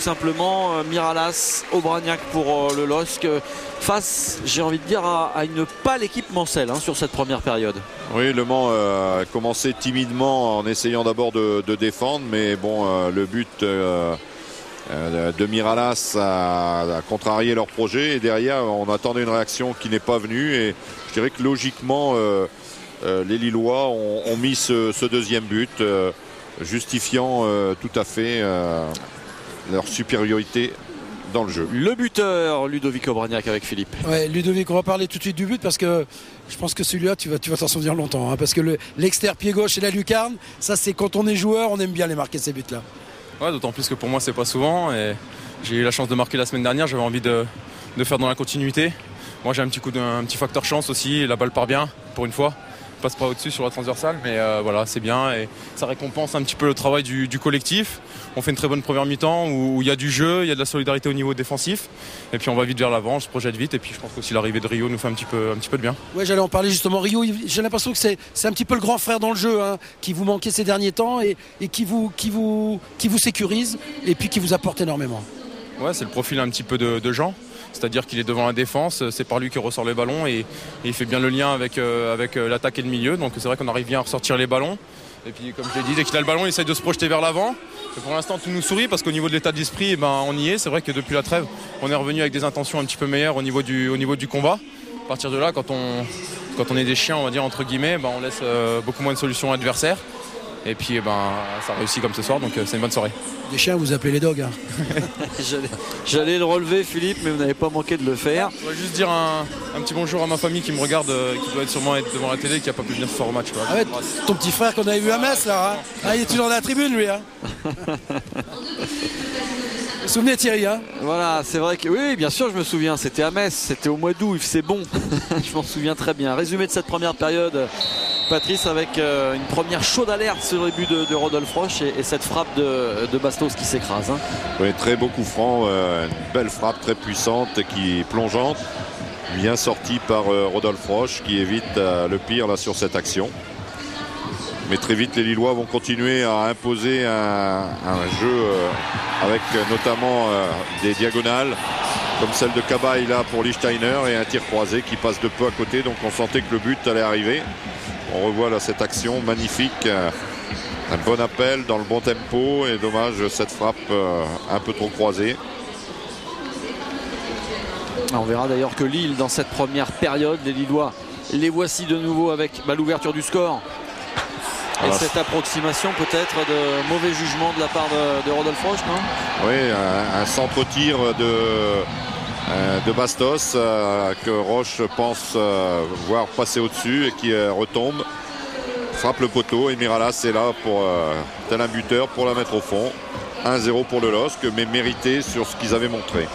simplement. Miralas, Aubragnac pour le LOSC face, j'ai envie de dire, à une pâle équipe mancelle sur cette première période. Oui, Le Mans a commencé timidement en essayant d'abord de défendre, mais bon, le but de Miralas a contrarié leur projet et derrière on attendait une réaction qui n'est pas venue et je dirais que logiquement les Lillois ont mis ce deuxième but justifiant tout à fait leur supériorité dans le jeu. Le buteur Ludovic Aubragnac avec Philippe. Ouais, Ludovic, on va parler tout de suite du but parce que je pense que celui-là tu vas t'en souvenir longtemps parce que l'extérieur pied gauche et la lucarne, ça c'est quand on est joueur, on aime bien les marquer ces buts là. Ouais, d'autant plus que pour moi c'est pas souvent et j'ai eu la chance de marquer la semaine dernière, j'avais envie de faire dans la continuité. Moi j'ai un petit facteur chance aussi, la balle part bien pour une fois, passe pas au-dessus sur la transversale, mais voilà, c'est bien et ça récompense un petit peu le travail du collectif. On fait une très bonne première mi-temps où il y a du jeu, il y a de la solidarité au niveau défensif et puis on va vite vers l'avant, on se projette vite et puis je pense qu'aussi l'arrivée de Rio nous fait un petit peu de bien. Ouais, j'allais en parler justement. Rio, j'ai l'impression que c'est un petit peu le grand frère dans le jeu qui vous manquait ces derniers temps et qui vous sécurise et puis qui vous apporte énormément. Ouais, c'est le profil un petit peu de Jean. C'est-à-dire qu'il est devant la défense, c'est par lui qu'il ressort les ballons et il fait bien le lien avec l'attaque et le milieu. Donc c'est vrai qu'on arrive bien à ressortir les ballons. Et puis comme je l'ai dit, dès qu'il a le ballon, il essaye de se projeter vers l'avant. Et pour l'instant, tout nous sourit parce qu'au niveau de l'état d'esprit, on y est. C'est vrai que depuis la trêve, on est revenu avec des intentions un petit peu meilleures au niveau du combat. À partir de là, quand on est des chiens, on va dire entre guillemets, on laisse beaucoup moins de solutions à l'adversaire. Et puis ça réussit comme ce soir, donc c'est une bonne soirée. Des chiens, vous appelez les dogs. J'allais le relever, Philippe, mais vous n'avez pas manqué de le faire. Je voudrais juste dire un petit bonjour à ma famille qui me regarde, qui doit sûrement être devant la télé, qui n'a pas pu venir ce soir au match. Ah ouais, ton petit frère qu'on avait vu à Metz là, il est toujours dans la tribune lui. Vous vous souvenez Thierry Voilà, c'est vrai que oui, bien sûr, je me souviens. C'était à Metz, c'était au mois d'août, c'est bon. Je m'en souviens très bien. Résumé de cette première période, Patrice, avec une première chaude alerte sur le but de Rodolphe Roche et cette frappe de Bastos qui s'écrase. Oui, très beau coup franc, une belle frappe très puissante qui est plongeante, bien sortie par Rodolphe Roche qui évite le pire là sur cette action. Mais très vite les Lillois vont continuer à imposer un jeu avec notamment des diagonales comme celle de Cabaye là pour Lichtsteiner et un tir croisé qui passe de peu à côté, donc on sentait que le but allait arriver. On revoit là cette action magnifique, un bon appel dans le bon tempo et dommage cette frappe un peu trop croisée. On verra d'ailleurs que Lille dans cette première période, les Lillois, les voici de nouveau avec l'ouverture du score. Et cette approximation peut-être de mauvais jugement de la part de Rodolphe Roche, non? Oui, un centre-tir de Bastos que Roche pense voir passer au-dessus et qui retombe, frappe le poteau et Miralas est là pour tel un buteur pour la mettre au fond. 1-0 pour le LOSC, mais mérité sur ce qu'ils avaient montré.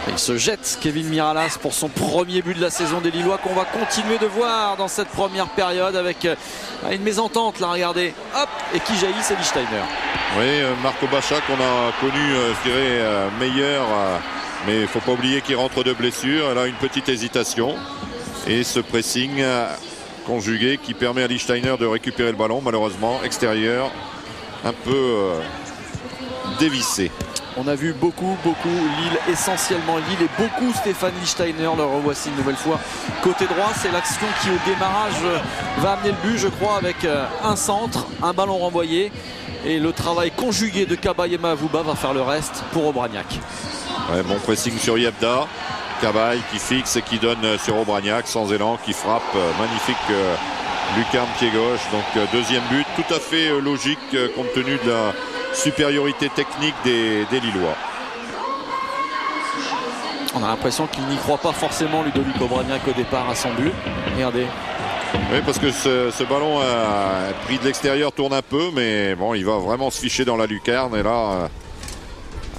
Il se jette, Kevin Miralas, pour son premier but de la saison des Lillois qu'on va continuer de voir dans cette première période avec une mésentente là, regardez, hop, et qui jaillit, c'est Lichtsteiner. Oui, Marco Baccia qu'on a connu, je dirais, meilleur, mais il ne faut pas oublier qu'il rentre de blessure. Elle a une petite hésitation et ce pressing conjugué qui permet à Lichtsteiner de récupérer le ballon, malheureusement, extérieur, un peu dévissé. On a vu beaucoup Lille, essentiellement Lille et beaucoup Stéphane Lichtsteiner. Le revoici une nouvelle fois côté droit. C'est l'action qui au démarrage va amener le but, je crois, avec un centre, un ballon renvoyé et le travail conjugué de Cabaye et Mahvouba va faire le reste pour Aubragnac. Ouais, bon pressing sur Yebda, Cabaye qui fixe et qui donne sur Aubragnac sans élan, qui frappe, magnifique lucarne pied gauche. Donc deuxième but tout à fait logique compte tenu de la supériorité technique des Lillois. On a l'impression qu'il n'y croit pas forcément, Ludovic Aubragnac, au départ à son but. Regardez. Oui, parce que ce ballon pris de l'extérieur tourne un peu, mais bon, il va vraiment se ficher dans la lucarne et là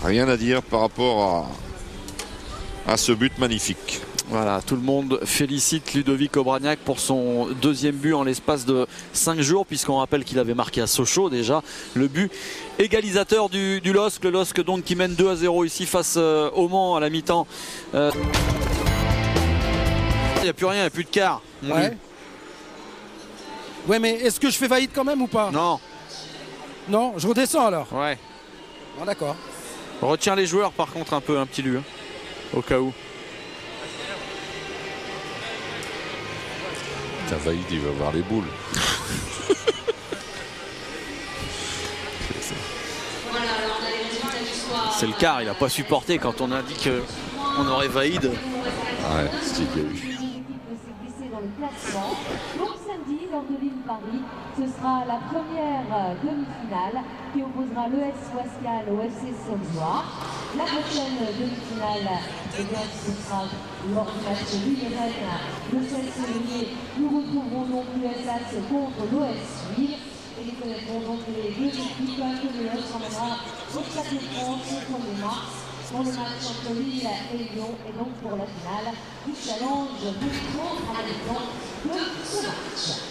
rien à dire par rapport à ce but magnifique. Voilà, tout le monde félicite Ludovic Aubragnac pour son deuxième but en l'espace de 5 jours, puisqu'on rappelle qu'il avait marqué à Sochaux déjà le but égalisateur du LOSC. Le LOSC donc qui mène 2-0 ici face au Mans à la mi-temps. Il n'y a plus rien, il n'y a plus de quart. Ouais, mais est-ce que je fais faillite quand même ou pas? Non. Non, je redescends alors. Ouais. Bon, d'accord. Retiens les joueurs par contre un peu, un petit lu, hein, au cas où. Vaïd, il va voir les boules. C'est le quart, il n'a pas supporté quand on a dit qu'on aurait Vaïd. Ouais, stylé. Donc samedi, lors de Lille-Paris, ce sera la première demi-finale qui opposera l'ES Wascal au FC Saulzois. La prochaine demi-finale, ce sera lors du match Lille-Rennes le 16 février. Nous retrouverons donc l'USAS contre l'OS Lille. Et nous connaîtrons donc les deux équipes que l'ES emmènera au Stade de France le 1er mars pour le match entre Lille et Lyon et donc pour la finale du challenge de Lyon à la maison de ce match.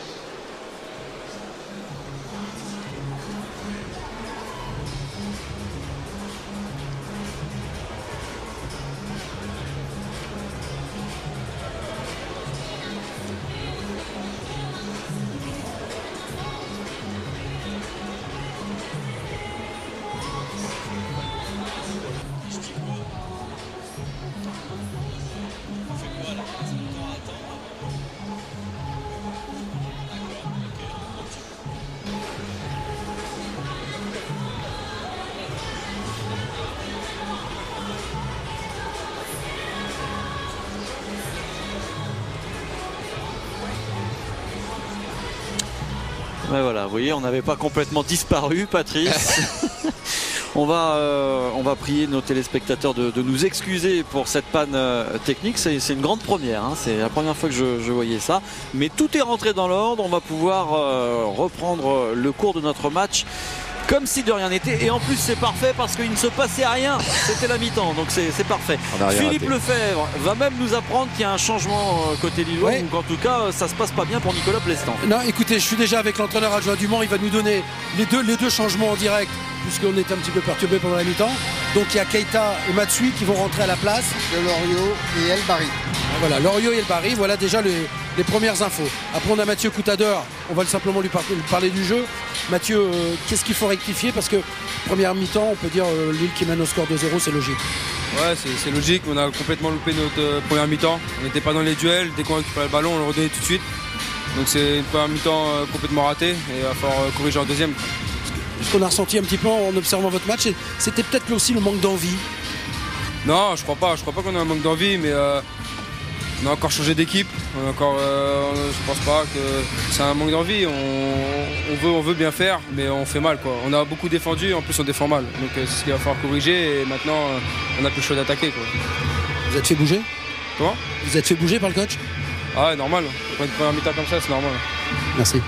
Ouais, voilà, vous voyez, on n'avait pas complètement disparu, Patrice. On va prier nos téléspectateurs de nous excuser pour cette panne technique. C'est une grande première, hein. C'est la première fois que je voyais ça. Mais tout est rentré dans l'ordre. On va pouvoir reprendre le cours de notre match comme si de rien n'était. Et en plus, c'est parfait parce qu'il ne se passait rien. C'était la mi-temps, donc c'est parfait. Philippe Lefebvre va même nous apprendre qu'il y a un changement côté lillois. Ouais. Donc en tout cas, ça se passe pas bien pour Nicolas Plestan. Non, écoutez, je suis déjà avec l'entraîneur adjoint du Mans. Il va nous donner les deux changements en direct, puisqu'on était un petit peu perturbé pendant la mi-temps. Donc il y a Keita et Matsui qui vont rentrer à la place de Loriot et El Barry. Voilà, Loriot et El Barry, voilà déjà les premières infos. Après on a Mathieu Coutador, on va simplement lui parler du jeu. Mathieu, qu'est-ce qu'il faut rectifier? Parce que première mi-temps, on peut dire Lille qui mène au score de 0, c'est logique. Ouais, c'est logique, on a complètement loupé notre première mi-temps. On n'était pas dans les duels, dès qu'on récupérait le ballon, on le redonnait tout de suite. Donc c'est une première mi-temps complètement ratée et il va falloir corriger en deuxième. Ce qu'on a ressenti un petit peu en observant votre match, c'était peut-être aussi le manque d'envie. Non, je crois pas qu'on a un manque d'envie, mais on a encore changé d'équipe. Je pense pas que c'est un manque d'envie. On veut bien faire, mais on fait mal, quoi. On a beaucoup défendu, en plus on défend mal. Donc c'est ce qu'il va falloir corriger et maintenant on n'a plus le choix d'attaquer, quoi. Vous êtes fait bouger? Comment? Vous êtes fait bouger par le coach? Ah ouais, normal. Pour une première mi-temps comme ça, c'est normal. Merci.